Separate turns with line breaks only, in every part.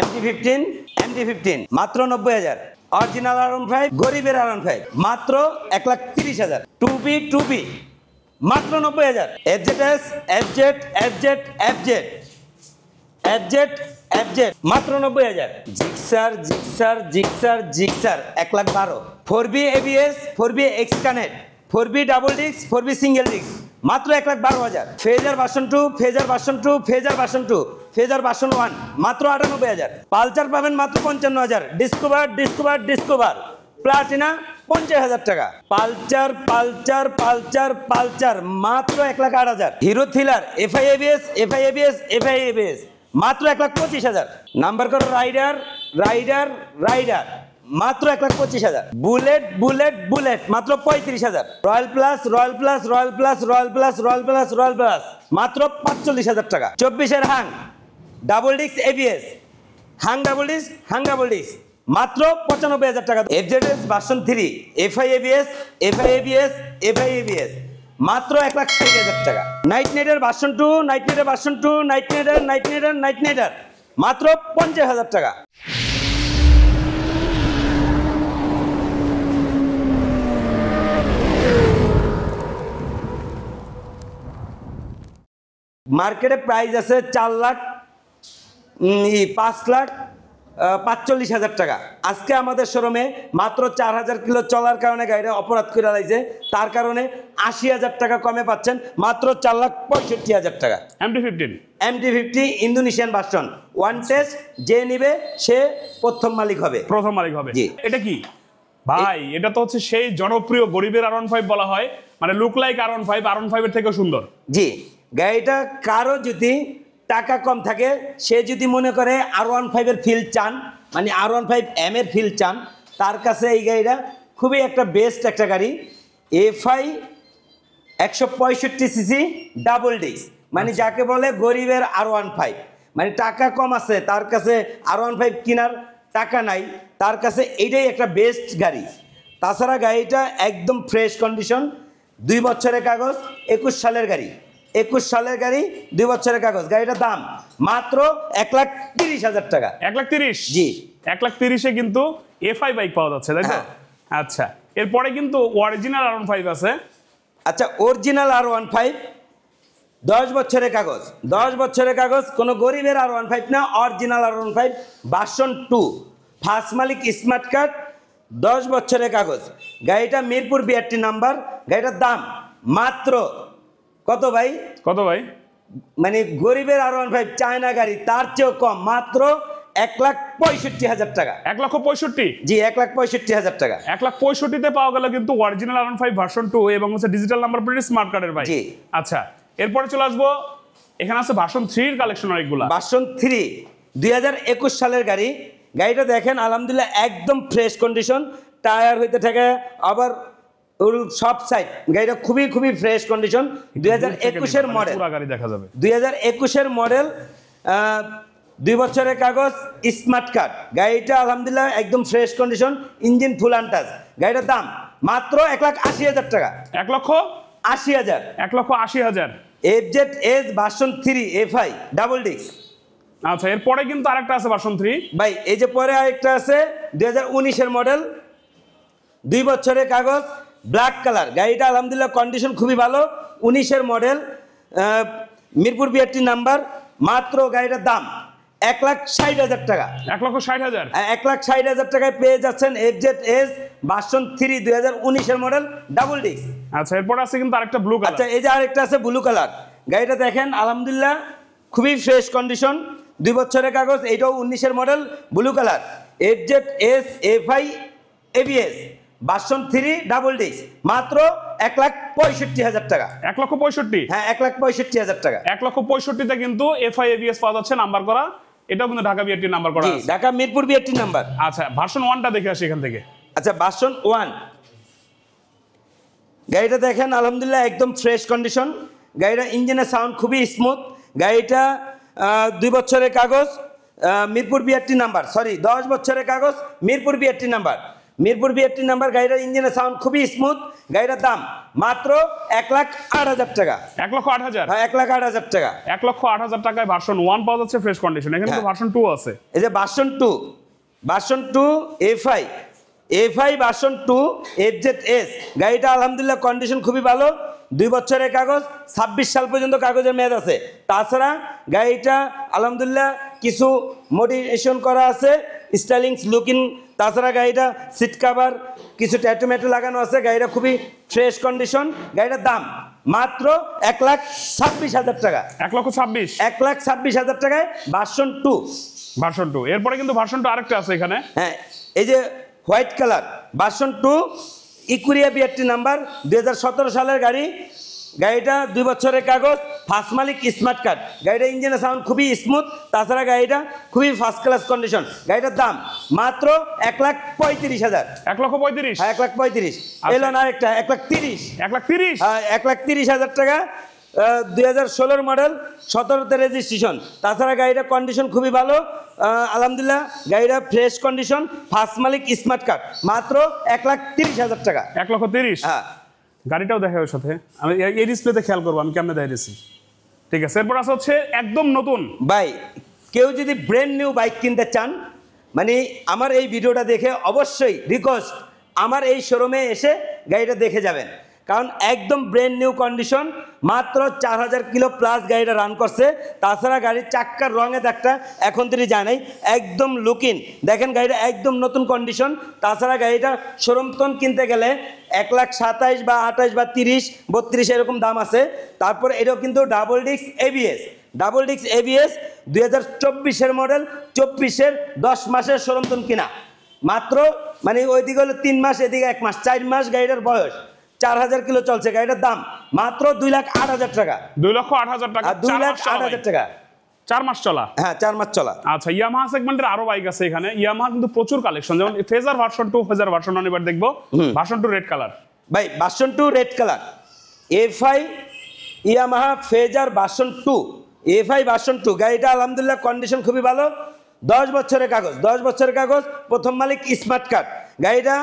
MT15 মাত্র 90,000। Original R15 গরিবের R15 মাত্র 1,30,000। 2B মাত্র 90,000। FZ মাত্র 90,000। Gixxer 1,12,000। 4B ABS 4B X connect 4B double disc 4B single disc মাত্র 1,12,000। ফেজার ভার্সন 2 ফেজার ভার্সন 1 মাত্র 98,000। Pulsar পাবেন মাত্র 55,000। ডিসকভার প্লাটিনা 50,000 টাকা। পালচার মাত্র 1,08,000। হিরো থ্রিলার FI ABS মাত্র 1,25,000। নাম্বার করো রাইডার মাত্র 1,25,000। বুলেট মাত্র 35,000। রয়্যাল প্লাস মাত্র 45,000 টাকা। 24-এর Hunk double disc ABS Hunk double disc মাত্র 95,000 টাকা। FZS ভার্সন 3 FI ABS মাত্র 1,60,000 টাকা। নাইট নেডার ভার্সন 2 মাত্র 50,000 টাকা। মার্কেটে প্রাইস আছে 5,45,000 টাকা। আজকে আমাদের শোরুমে মাত্র 4,000 কিলো চলার কারণে গাড়িটা অপরাধ করে লাইছে, তার কারণে 80,000 টাকা কমে পাচ্ছেন মাত্র 4,65,000 টাকা। MT50 Indonesian version one test, যে নিবে সে প্রথম মালিক হবে।
জি। এটা কি ভাই? এটা তো হচ্ছে সেই জনপ্রিয় গরিবের R15 বলা হয়, মানে লুক লাইক R15 এর থেকেও সুন্দর।
জি, গাড়িটা কারো যদি টাকা কম থাকে, সে যদি মনে করে R15 এর ফিল চান, মানে R15M এর ফিল চান, তার কাছে এই গাড়িটা খুবই একটা বেস্ট একটা গাড়ি। FI 165cc ডাবল ডিস্ক, মানে যাকে বলে গরিবের R15, মানে টাকা কম আছে, তার কাছে R15 কেনার টাকা নাই, তার কাছে এইটাই একটা বেস্ট গাড়ি। তাছাড়া গাড়িটা একদম ফ্রেশ কন্ডিশন, 2 বছরের কাগজ, 21 সালের গাড়ি, 2 বছরের কাগজ। গাড়িটার দাম মাত্র 1,30,000 টাকা।
1,30,000?
জি,
1,30,000-এ কিন্তু FI বাইক পাওয়া যাচ্ছে, তাই তো? আচ্ছা, এরপরে কিন্তু অরিজিনাল R15 আছে।
আচ্ছা, অরিজিনাল R15 10 বছরের কাগজ, কোনো গরিবের R15 না, অরিজিনাল R15 ভার্সন 2 ফার্স্ট মালিক স্মার্ট কার্ড, 10 বছরের কাগজ। গাড়িটা মিরপুর 82 নাম্বার। গাড়িটার দাম মাত্র কত ভাই? মানে গরিবের R15 চায়না গাড়ি, তার চেয়েও কম, মাত্র 1,65,000 টাকা।
1,65,000?
জি, 1,65,000 টাকা।
1,65,000-তে পাওয়া গেল কিন্তু অরিজিনাল R15 ভার্সন 2 এবং হচ্ছে ডিজিটাল নাম্বার প্লেট স্মার্ট কার্ডের বাইক।
জি।
আচ্ছা, এরপরে চলে আসবো, এখানে আছে ভার্সন 3 এর কালেকশন অনেকগুলা।
ভার্সন 3 2021 সালের গাড়ি। গাড়িটা দেখেন আলহামদুলিল্লাহ একদম ফ্রেশ কন্ডিশন, টায়ার হইতে থাকে আবার সব সাইড, গাড়িটা খুবই ফ্রেশ কন্ডিশন। 2021-এর মডেল,
পুরো গাড়ি দেখা যাবে।
2021-এর মডেল, 2 বছরের কাগজ, স্মার্ট কার্ড। গাড়িটা আলহামদুলিল্লাহ একদম fresh condition, engine full untouch. গাড়িটার দাম মাত্র 1,80,000 টাকা।
1,80,000? 1,80,000।
FZS version 3 FI double disc.
আচ্ছা, এরপরে কিন্তু আরেকটা আছে ভার্সন 3
ভাই, এই যে পরে আরেকটা আছে 2019-এর মডেল, 2 বছরের কাগজ, ব্ল্যাক কালার। গাড়িটা আলহামদুলিল্লাহ কন্ডিশন খুবই ভালো, 19-এর মডেল, মিরপুর 82 নাম্বার। মাত্র গাড়িটার দাম 1,60,000 টাকা।
1,60,000?
1,60,000 টাকায় পেয়ে যাচ্ছেন FZS ভার্সন 3 2019-এর মডেল ডাবল ডিস্ক।
আচ্ছা, এরপর আছে কিন্তু আরেকটা ব্লু কালার।
আচ্ছা, এই যে আরেকটা আছে ব্লু কালার। গাড়িটা দেখেন আলহামদুলিল্লাহ খুবই ফ্রেশ কন্ডিশন, 2 বছরের কাগজ, এইটাও 19-এর model, blue colour. FZS FI ABS version 3 double disc, মাত্র 1,65,000 টাকা।
1,65,000?
হ্যাঁ, 1,65,000 টাকা।
1,65,000-তে কিন্তু FI ABS পাওয়া যাচ্ছে, নাম্বার করা। এটাও কিন্তু ঢাকা BRT নাম্বার করা আছে।
ঢাকা মিরপুর 82 নাম্বার।
আচ্ছা, ভার্সন 1টা দেখে আসি এখান থেকে।
আচ্ছা, ভার্সন 1 গাড়িটা দেখেন আলহামদুলিল্লাহ একদম ফ্রেশ কন্ডিশন। গাড়িটা ইঞ্জিনের সাউন্ড খুবই স্মুথ। গাড়িটা 2 বছরের কাগজ, মিরপুর 82 নাম্বার, 10 বছরের কাগজ, মিরপুর 82 নাম্বার। মিরপুর 82 নাম্বার, গাড়িটার ইঞ্জিনের সাউন্ড খুবই স্মুথ। গাড়িটার দাম মাত্র 1,08,000 টাকা।
1,08,000।
হ্যাঁ, 1,08,000 টাকা।
1,08,000 টাকায় ভার্সন 1 পাওয়া যাচ্ছে ফ্রেশ কন্ডিশন। এখানে তো ভার্সন 2 আছে।
এই যে ভার্সন 2 এফআই ভার্সন 2 FZS, গাড়িটা আলহামদুলিল্লাহ কন্ডিশন খুবই ভালো। 2 বছরের কাগজ, 26 সাল পর্যন্ত কাগজের মেয়াদ আছে। তাছাড়া গাড়িটা আলহামদুলিল্লাহ কিছু মডিফিকেশন করা আছে, স্টাইলিং লুকিং। তাছাড়া গাড়িটা সিট কাভার কিছু ট্যাটু ম্যাটু লাগানো আছে। গাড়িটা খুবই ফ্রেশ কন্ডিশন। গাড়িটার দাম মাত্র 1,26,000 টাকা।
1,26,000।
1,26,000 টাকায় ভার্সন 2।
ভার্সন 2 এরপরে কিন্তু ভার্সন 2 আরেকটা আছে এখানে।
হ্যাঁ, এই যে হোয়াইট কালার ভার্সন 2 ইকুরিয়া 82 নাম্বার, 2017 সালের গাড়ি। গাড়িটা 2 বছরের কাগজ, ফার্স্ট মালিক, স্মার্ট কার্ড। গাড়িটা ইঞ্জিনের সাউন্ড খুবই স্মুথ। তাছাড়া গাড়িটা খুবই ফার্স্ট ক্লাস কন্ডিশন। গাড়িটার দাম মাত্র 1,35,000।
1,35,000।
হ্যাঁ, 1,35,000। এলো না একটা 1,30,000।
1,30,000।
হ্যাঁ, 1,30,000 টাকা। 2016 মডেল, 17তে রেজিস্ট্রেশন। তাছাড়া গাড়িটার কন্ডিশন খুবই ভালো আলহামদুলিল্লাহ। গাড়িটা ফ্রেশ কন্ডিশন, ফার্স্ট মালিক, স্মার্ট কার্ড। মাত্র 1,30,000 টাকা।
1,30,000।
হ্যাঁ,
গাড়িটাও দেখা ওর সাথে। আমি এই ডিসপ্লেতে খেয়াল করবো আমি কেমনে দেখাইছি। ঠিক আছে, এরপর আছে হচ্ছে একদম নতুন।
ভাই কেউ যদি ব্র্যান্ড নিউ বাইক কিনতে চান, মানে আমার এই ভিডিওটা দেখে অবশ্যই রিকোয়েস্ট আমার এই শোরুমে এসে গাড়িটা দেখে যাবেন। কারণ একদম ব্র্যান্ড নিউ কন্ডিশন, মাত্র 4,000 কিলো প্লাস গাড়িটা রান করছে। তাছাড়া গাড়ির চাক্কার রঙে একটা এখন তিনি জানাই একদম লুকিং দেখেন, গাড়িটা একদম নতুন কন্ডিশন। তাছাড়া গাড়িটা শোরুমতন কিনতে গেলে 1,27,000 বা 28 বা 30, 32 এরকম দাম আছে। তারপর এটাও কিন্তু ডাবল ডিস্ক এবিএস 2024 মডেল, 24-এর 10 মাসের শোরুমতন কিনা। মাত্র মানে ওইদিকে হলো 3 মাস, এদিকে 1 মাস, 4 মাস গাড়িটার বয়স। 4,000 কিলো চলছে। গাড়িটার দাম মাত্র 2,08,000 টাকা।
2,08,000 টাকা।
2,08,000 টাকা।
4 মাস চলা।
হ্যাঁ, 4 মাস চলা।
আচ্ছা, ইয়ামাহা সেগমেন্টের আরো বাইক আছে এখানে। ইয়ামাহা কিন্তু প্রচুর কালেকশন, যেমন ফেজার ভার্সন 2, ফেজার ভার্সন 1 এবার দেখবো। Version 2 red colour.
ভাই version 2 red colour, FI Yamaha Fazer version 2, FI version 2। গাড়িটা আলহামদুলিল্লাহ কন্ডিশন খুবই ভালো। 10 বছরের কাগজ, প্রথম মালিক, স্মার্ট কার্ড। গাড়িটা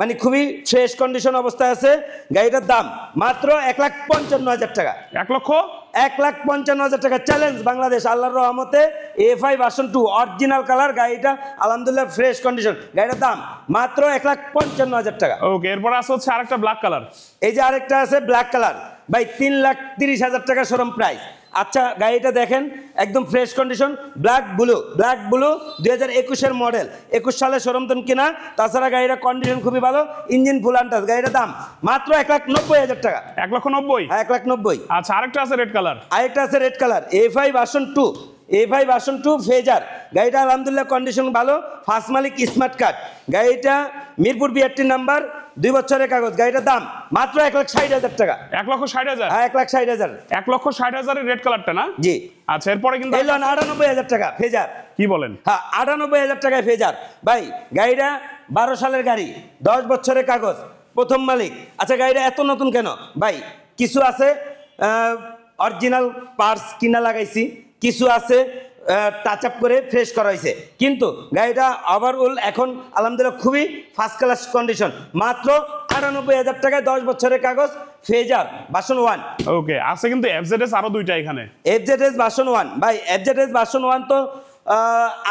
মানে খুবই ফ্রেশ কন্ডিশন অবস্থায় আছে। গাড়িটার দাম মাত্র 1,55,000 টাকা। 1,55,000 টাকা। চ্যালেঞ্জ বাংলাদেশ, আল্লাহর রহমতে এফআই ভার্সন 2 অরিজিনাল কালার। গাড়িটা আলহামদুলিল্লাহ ফ্রেশ কন্ডিশন। গাড়িটার দাম মাত্র 1,55,000 টাকা।
ওকে, এরপর আছে হচ্ছে আরেকটা ব্ল্যাক কালার।
এই যে আরেকটা আছে ব্ল্যাক কালার, ভাই 3,30,000 টাকা শোরুম প্রাইস। আচ্ছা, গাড়িটা দেখেন একদম fresh condition, black blue 2021 model, 21 সালে শোরুমতন কিনা। তাছাড়া গাড়িটার কন্ডিশন খুবই ভালো, ইঞ্জিন ফুল আনটাচ। গাড়িটার দাম মাত্র 1,90,000 টাকা।
1,90,000।
হ্যাঁ, 1,90,000।
আচ্ছা, আরেকটা আছে রেড কালার।
আরেকটা আছে red colour, FI version 2 phasor. গাড়িটা আলহামদুলিল্লাহ কন্ডিশন ভালো, ফার্স্ট মালিক, স্মার্ট কার্ড। গাড়িটা মিরপুর 82 নাম্বার, 2 বছরের কাগজ। গাড়িটার দাম মাত্র 1,60,000 টাকা।
1,60,000।
হ্যাঁ, 1,60,000।
1,60,000 এর রেড কালারটা না?
জি।
আচ্ছা, এরপরে কিন্তু
98,000 টাকা ফেজার।
কি বলেন?
হ্যাঁ, 98,000 টাকায় ফেজার। ভাই গাড়িটা 12 সালের গাড়ি, 10 বছরের কাগজ, প্রথম মালিক। আচ্ছা, গাড়িটা এত নতুন কেন? ভাই কিছু আছে অরিজিনাল পার্টস কিনা লাগাইছি, কিছু আছে টাচ আপ করে ফ্রেশ করা হয়েছে, কিন্তু গাড়িটা ওভারঅল এখন আলহামদুলিল্লাহ খুবই ফার্স্ট ক্লাস কন্ডিশন। মাত্র 98,000 টাকায় 10 বছরের কাগজ, ফেজার ভার্সন 1।
ওকে, আছে কিন্তু এফজেডএস আরো দুইটা এখানে।
এফজেডএস ভার্সন 1, ভাই এফজেডএস ভার্সন 1 তো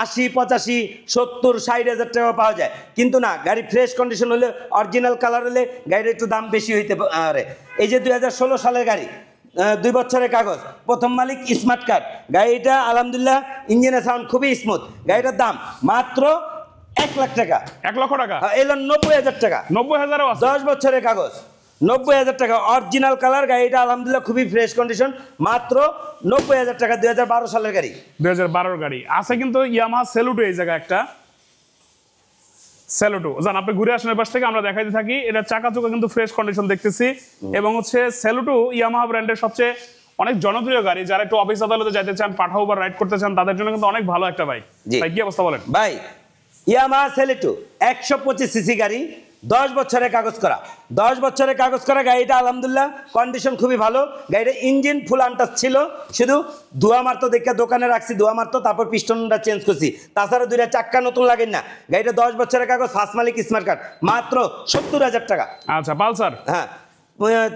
80, 85, 70, 60,000 টাকা পাওয়া যায়, কিন্তু না, গাড়ি ফ্রেশ কন্ডিশন হলে, অরিজিনাল কালার হলে গাড়ির একটু দাম বেশি হইতে পারে। এই যে 2016 সালের গাড়ি, 2 বছরের কাগজ, প্রথম মালিক, স্মার্ট কার্ড। গাড়িটা আলহামদুলিল্লাহ ইঞ্জিনের সাউন্ড খুবই স্মুথ। গাড়িটার দাম মাত্র 1,00,000 টাকা।
1,00,000 টাকা।
এলো 90,000 টাকা।
90,000ও আছে।
10 বছরের কাগজ, 90,000 টাকা, অরিজিনাল কালার। গাড়িটা আলহামদুলিল্লাহ খুবই ফ্রেশ কন্ডিশন। মাত্র 90,000 টাকা, 2012 সালের গাড়ি।
2012 গাড়ি আছে কিন্তু ইয়ামাহা সেলুটো। এই জায়গায় একটা সেলুটো জান, আপনি ঘুরে আসেন পাশ থেকে, আমরা দেখাইতে থাকি। এটা চাকা চোকা কিন্তু ফ্রেশ কন্ডিশন দেখতেছি। এবং হচ্ছে সেলুটো ইয়ামাহা ব্র্যান্ডের সবচেয়ে অনেক জনপ্রিয় গাড়ি। যারা একটু অফিস আদালতে যেতে চান, পাঠাও বা রাইড করতে চান, তাদের জন্য কিন্তু অনেক ভালো একটা বাইক। ভাই কি অবস্থা বলেন?
ভাই ইয়ামাহা সেলুটো 125 সিসি গাড়ি, 10 বছরের কাগজ করা, 10 বছরের কাগজ করা গাড়িটা আলহামদুলিল্লাহ কন্ডিশন খুবই ভালো। গাড়িটা ইঞ্জিন ফুল আনটাচ ছিল, শুধু ধোয়া মারতো দেখে দোকানে রাখছি, ধোয়া মারতো, তারপর পিস্টনটা চেঞ্জ করছি, তাছাড়া 2টা চাক্কা নতুন লাগেন না। গাড়িটা 10 বছরের কাগজ, ফার্স্ট মালিক, স্মার্ট কার্ড, মাত্র 70,000 টাকা।
আচ্ছা পালসার,
হ্যাঁ,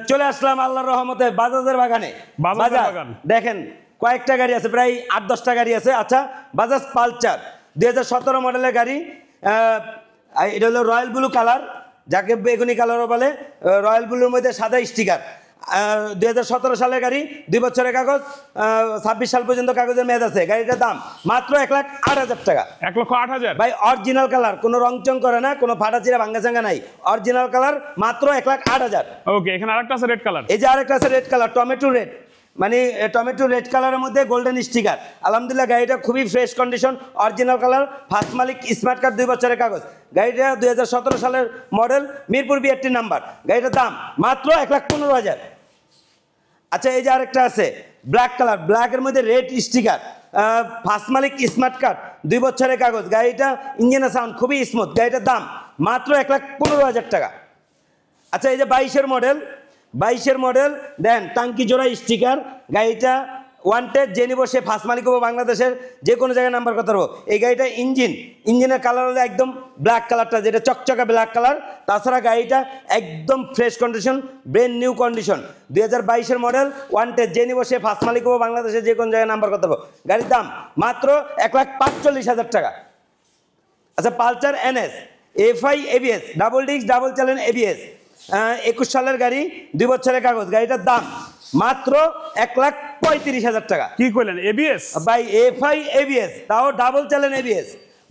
চলে আসলাম আল্লাহর রহমতে বাজাজের বাগানে।
বাজাজের
বাজাজ
বাগান।
দেখেন কয়েকটা গাড়ি আছে, প্রায় 8-10টা গাড়ি আছে। আচ্ছা, বাজাজ পালসার 2017 মডেলের গাড়ি, এটা হলো রয়্যাল ব্লু কালার, যাকে বেগুনি কালারও বলে। রয়্যাল ব্লুর মধ্যে সাদা স্টিকার, 2017 সালের গাড়ি, 2 বছরের কাগজ, 26 সাল পর্যন্ত কাগজের মেয়াদ আছে। গাড়িটার দাম মাত্র 1,08,000 টাকা।
1,08,000
ভাই অরিজিনাল কালার, কোনো রং চং করে না, কোনো ফাটা চিরা ভাঙ্গা চাঙ্গা নাই, অরিজিনাল কালার, মাত্র 1,08,000।
ওকে, এখানে আরেকটা আছে রেড কালার।
এই যে আরেকটা আছে রেড কালার, টমেটো রেড, মানে টমেটো রেড কালারের মধ্যে গোল্ডেন স্টিকার। আলহামদুলিল্লাহ গাড়িটা খুবই fresh condition, original colour, first মালিক, স্মার্ট কার্ড, 2 বছরের কাগজ। গাড়িটা 2017 সালের মডেল, মিরপুর 82 নাম্বার। গাড়িটার দাম মাত্র 1,15,000। আচ্ছা, এই যে আরেকটা আছে ব্ল্যাক কালার, ব্ল্যাকের মধ্যে রেড স্টিকার, ফার্স্ট মালিক, স্মার্ট কার্ড, 2 বছরের কাগজ। গাড়িটা ইঞ্জিনের সাউন্ড খুবই স্মুথ। গাড়িটার দাম মাত্র 1,15,000 টাকা। আচ্ছা, এই যে 22-এর মডেল দেন, টাঙ্কি জোড়া স্টিকার। গাড়িটা ওয়ান্টেড, যে নিব সে ফার্স্ট মালিক হবো, বাংলাদেশের যে কোনো জায়গায় নাম্বার করতে পারবো। এই গাড়িটা ইঞ্জিনের কালার হলো একদম ব্ল্যাক কালারটা, যেটা চকচকা ব্ল্যাক কালার। তাছাড়া গাড়িটা একদম fresh condition, brand new condition, 2022-এর মডেল, ওয়ান্টেড, যে নিব সে ফার্স্ট মালিক হবো, বাংলাদেশের যে কোনো জায়গায় নাম্বার করতে পারবো। গাড়ির দাম মাত্র 1,45,000 টাকা। আচ্ছা, Pulsar NS FI ABS, double disc, double channel ABS, 21 সালের গাড়ি, 2 বছরের কাগজ। গাড়িটার দাম মাত্র 1,35,000 টাকা।
কি কইলেন, এবিএস?
ভাই FI ABS, তাও ডাবল চ্যানেল ABS,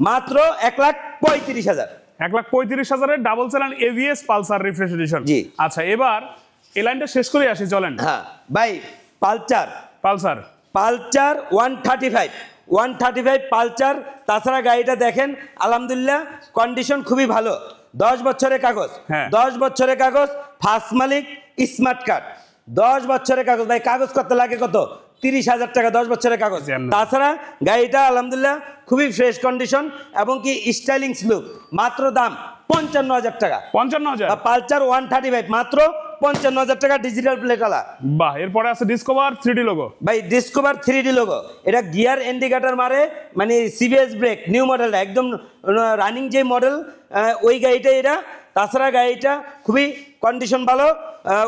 মাত্র 1,35,000।
1,35,000-এর double channel ABS Pulsar refresh edition.
জি।
আচ্ছা, এবার এই লাইনটা শেষ করে আসি, চলেন।
হ্যাঁ ভাই, পালসার 135 পালসার। তাছাড়া গাড়িটা দেখেন আলহামদুলিল্লাহ কন্ডিশন খুবই ভালো, 10 বছরের কাগজ।
হ্যাঁ।
10 বছরের কাগজ, ফার্স্ট মালিক, স্মার্ট কার্ড, 10 বছরের কাগজ। ভাই কাগজ করতে লাগে কত? 30,000 টাকা, 10 বছরের কাগজ। তাছাড়া গাড়িটা আলহামদুলিল্লাহ খুবই ফ্রেশ কন্ডিশন এবং কি স্টাইলিং লুক। মাত্র দাম 55,000 টাকা।
55,000?
পালসার 135 মাত্র 55,000 টাকা, ডিজিটাল প্লেটওয়ালা।
বাহ, এরপরে আছে ডিসকভার 3D লোগো।
ভাই ডিসকভার 3D লোগো, এটা গিয়ার ইন্ডিকেটর মারে, মানে সিবিএস ব্রেক, নিউ মডেলটা একদম রানিং যে মডেল, ওই গাড়িটা এটা। তাছাড়া গাড়িটা খুবই কন্ডিশন ভালো,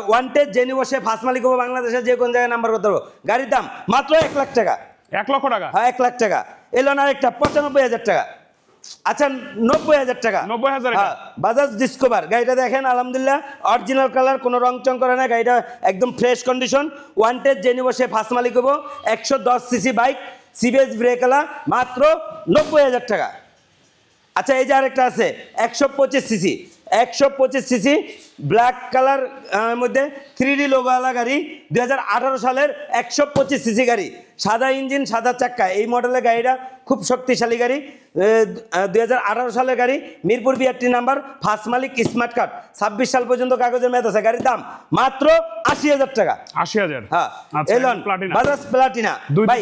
ওয়ান্টেড, যে নিব সে ফার্স্ট মালিক হবো, বাংলাদেশের যে কোন জায়গায় নাম্বার করতে পারবো। গাড়ির দাম মাত্র 1,00,000 টাকা।
1,00,000 টাকা?
হ্যাঁ, 1,00,000 টাকা। এলো না আরেকটা 95,000 টাকা। আচ্ছা, 90,000 টাকা।
90,000?
হ্যাঁ, বাজাজ ডিসকভার। গাড়িটা দেখেন আলহামদুলিল্লাহ অরিজিনাল কালার, কোনো রং চং করে না। গাড়িটা একদম ফ্রেশ কন্ডিশন, ওয়ান্টেড, যে নিব সে ফার্স্ট মালিক হবো। 110 সিসি বাইক, সিবিএস ব্রেকওয়ালা, মাত্র 90,000 টাকা। আচ্ছা, এই যে আরেকটা আছে 125 সিসি ব্ল্যাক কালার মধ্যে 3D লোগোওয়ালা গাড়ি, 2018 সালের 125 সিসি গাড়ি, সাদা ইঞ্জিন, সাদা চাক্কা। এই মডেলের গাড়িটা খুব শক্তিশালী গাড়ি, 2018 সালের গাড়ি, মিরপুর 82 নাম্বার, ফার্স্ট মালিক, স্মার্ট কার্ড, 26 সাল পর্যন্ত কাগজের মেয়াদ আছে। গাড়ির দাম মাত্র 80,000 টাকা।
80,000?
হ্যাঁ, এলন বাজাজ প্লাটিনা। ভাই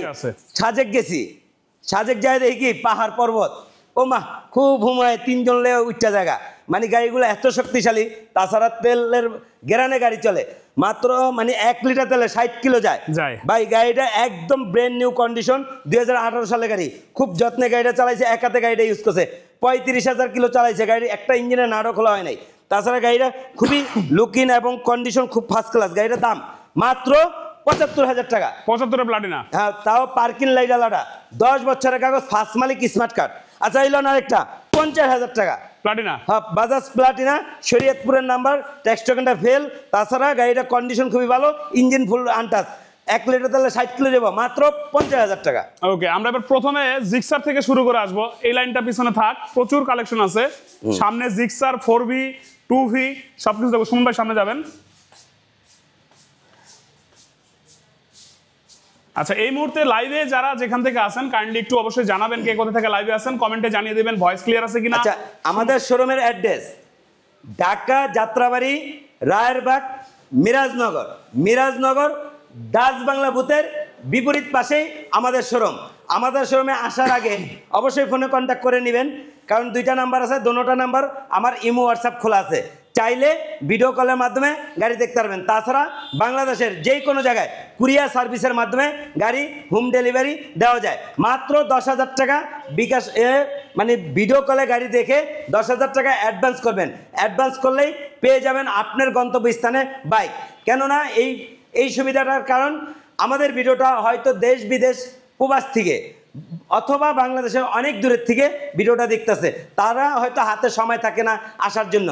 সাজেক গেছি, সাজেক যায় দেখি কি পাহাড় পর্বত, ও মা খুব হুমায়, 3 জন লে উচ্চা জায়গা, মানে গাড়িগুলো এত শক্তিশালী। তাছাড়া তেলের গেরানে গাড়ি চলে, মাত্র মানে 1 লিটার তেলে 60 কিলো যায়। ভাই গাড়িটা একদম ব্র্যান্ড নিউ কন্ডিশন, 2018 সালের গাড়ি। খুব যত্নে গাড়িটা চালাইছে, এক হাতে গাড়িটা ইউজ করছে, 35,000 কিলো চালাইছে। গাড়ি একটা ইঞ্জিনের নাড়ও খোলা হয় নাই। তাছাড়া গাড়িটা খুবই লুকিং এবং কন্ডিশন খুব ফার্স্ট ক্লাস। গাড়িটার দাম মাত্র 75,000 টাকা।
75 প্লাটিনা?
হ্যাঁ, তাও পার্কিং লাইট আলাদা, 10 বছরের কাগজ, ফার্স্ট মালিক, স্মার্ট কার্ড। আচ্ছা, এলো না আরেকটা 50,000 টাকা
প্লাটিনা।
হ্যাঁ, বাজাজ প্লাটিনা, শরীয়তপুরের নাম্বার, ট্যাক্স টোকেনটা ফেল। তাছাড়া গাড়িটা কন্ডিশন খুবই ভালো, ইঞ্জিন ফুল আনটাচ, 1 লিটার তেলে 60 কিলো যাবো, মাত্র 50,000 টাকা।
ওকে, আমরা এবার প্রথমে জিক্সার থেকে শুরু করে আসবো। এই লাইনটা পিছনে থাক, প্রচুর কালেকশন আছে। সামনে জিক্সার 4V 2V সবকিছু দেখো। সুমন ভাই সামনে যাবেন। আচ্ছা, এই মুহূর্তে লাইভে যারা যেখান থেকে আসেন কাইন্ডলি একটু অবশ্যই জানাবেন কে কোথা থেকে লাইভে আসেন, কমেন্টে জানিয়ে দেবেন ভয়েস ক্লিয়ার আছে কিনা।
আচ্ছা, আমাদের শোরুমের অ্যাড্রেস ঢাকা যাত্রাবাড়ি, রায়েরবাগ, মিরাজনগর ডাচ বাংলা বুথের বিপরীত পাশেই আমাদের শোরুম। আমাদের শোরুমে আসার আগে অবশ্যই ফোনে কন্ট্যাক্ট করে নেবেন, কারণ দুইটা নাম্বার আছে, দোনোটা নাম্বার আমার ইমো হোয়াটসঅ্যাপ খোলা আছে, চাইলে ভিডিও কলের মাধ্যমে গাড়ি দেখতে পারবেন। তাছাড়া বাংলাদেশের যে কোনো জায়গায় কুরিয়ার সার্ভিসের মাধ্যমে গাড়ি হোম ডেলিভারি দেওয়া যায়। মাত্র 10,000 টাকা বিকাশ মানে ভিডিও কলে গাড়ি দেখে 10,000 টাকা অ্যাডভান্স করবেন। অ্যাডভান্স করলেই পেয়ে যাবেন আপনার গন্তব্যস্থানে বাইক। কেননা এই সুবিধাটার কারণ আমাদের ভিডিওটা হয়তো দেশ বিদেশ প্রবাস থেকে অথবা বাংলাদেশের অনেক দূরের থেকে ভিডিওটা দেখতেছে, তারা হয়তো হাতে সময় থাকে না আসার জন্য।